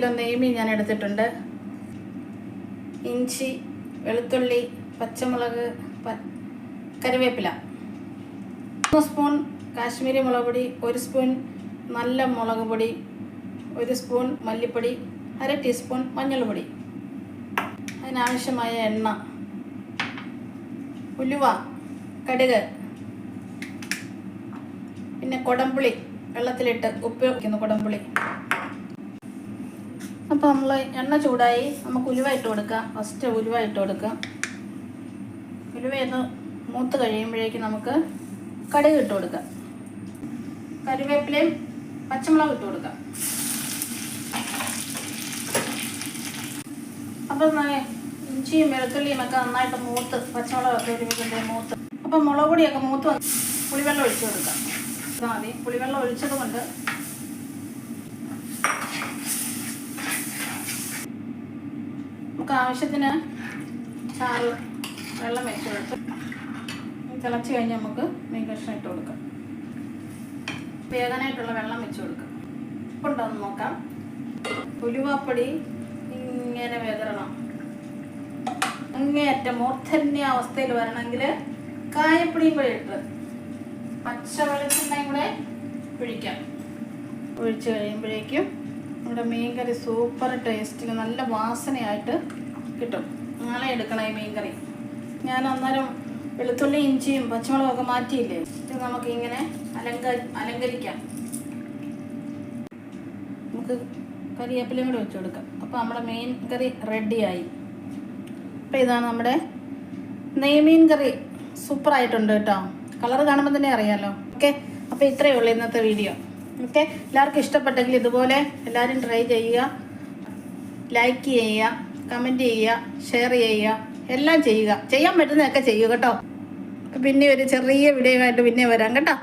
Kilo നെയ്മീൻ ഞാൻ എടുത്തിട്ടുണ്ട്. ഇഞ്ചി, വെളുത്തുള്ളി, പച്ചമുളക്, കറിവേപ്പില, 3 സ്പൂൺ കാശ്മീരി മുളക് പൊടി, 1 സ്പൂൺ നല്ല മുളക് പൊടി, 1 സ്പൂൺ മല്ലിപ്പൊടി, 1/2 ടീസ്പൂൺ മഞ്ഞൾപ്പൊടി, അതിനാവശ്യമായ എണ്ണ, ഉലുവ, കടുക്, പിന്നെ കൊടംപുളി വെള്ളത്തിലിട്ട് ഉപ്പ് വയ്ക്കുന്നു കൊടംപുളി. അപ്പോൾ നമ്മൾ എണ്ണ ചൂടായി, നമുക്ക് ഉലുവ ഇട്ട് കൊടുക്കാം. ഫസ്റ്റ് ഉലുവ ഇട്ട് കൊടുക്കാം. ഉലുവയൊന്ന് മൂത്ത് കഴിയുമ്പോഴേക്കും നമുക്ക് കടുക് ഇട്ട് കൊടുക്കാം. കറിവേപ്പിലയും പച്ചമുളക് ഇട്ട് കൊടുക്കാം. അപ്പം ഇഞ്ചിയും വെളുത്തുള്ളിയും ഒക്കെ നന്നായിട്ട് മൂത്ത്, പച്ചമുളകൊക്കെ ഒരുമിച്ച് മൂത്ത്, അപ്പം മുളക് പൊടിയൊക്കെ മൂത്ത് വന്ന് പുളിവെള്ളം ഒഴിച്ച് കൊടുക്കാം. മതി. പുളിവെള്ളം ഒഴിച്ചത് കൊണ്ട് നമുക്ക് ആവശ്യത്തിന് ചാറ് വെള്ളം വെച്ച് കൊടുത്ത് തിളച്ച് കഴിഞ്ഞ് നമുക്ക് മീൻ കഷ്ണം ഇട്ട് കൊടുക്കാം. വേകാനായിട്ടുള്ള വെള്ളം വെച്ച് കൊടുക്കാം. ഉപ്പുണ്ടോയെന്ന് നോക്കാം. ഉലുവാപ്പൊടി ഇങ്ങനെ വെതറണം. അങ്ങേയറ്റം മൂർധന്യ അവസ്ഥയിൽ വരണമെങ്കിൽ കായപ്പൊടിയും കൂടെ ഇട്ട് പച്ച വെളിച്ചെണ്ണയും കൂടെ ഒഴിക്കാം. ഒഴിച്ച് കഴിയുമ്പോഴേക്കും നമ്മുടെ മീൻകറി സൂപ്പർ ടേസ്റ്റിൽ നല്ല വാസനയായിട്ട് കിട്ടും. നാളെ എടുക്കണം ഈ മീൻകറി. ഞാൻ അന്നേരം വെളുത്തുള്ളി, ഇഞ്ചിയും പച്ചമുളകൊക്കെ മാറ്റിയില്ലേ, ഇത് നമുക്കിങ്ങനെ അലങ്കരിക്കാം. നമുക്ക് കറിവേപ്പിലയും കൂടെ വെച്ച് കൊടുക്കാം. അപ്പോൾ നമ്മുടെ മീൻ കറി റെഡിയായി. അപ്പോൾ ഇതാണ് നമ്മുടെ നെയ്മീൻ കറി. സൂപ്പറായിട്ടുണ്ട് കേട്ടോ. കളർ കാണുമ്പോൾ തന്നെ അറിയാമല്ലോ. ഓക്കെ, അപ്പോൾ ഇത്രയേ ഉള്ളൂ ഇന്നത്തെ വീഡിയോ. ഓക്കെ, എല്ലാവർക്കും ഇഷ്ടപ്പെട്ടെങ്കിൽ ഇതുപോലെ എല്ലാവരും ട്രൈ ചെയ്യുക, ലൈക്ക് ചെയ്യുക, കമൻറ്റ് ചെയ്യുക, ഷെയർ ചെയ്യുക, എല്ലാം ചെയ്യുക. ചെയ്യാൻ പറ്റുന്നതൊക്കെ ചെയ്യുക കേട്ടോ. പിന്നെ ഒരു ചെറിയ വീഡിയോ ആയിട്ട് പിന്നെ വരാം കേട്ടോ.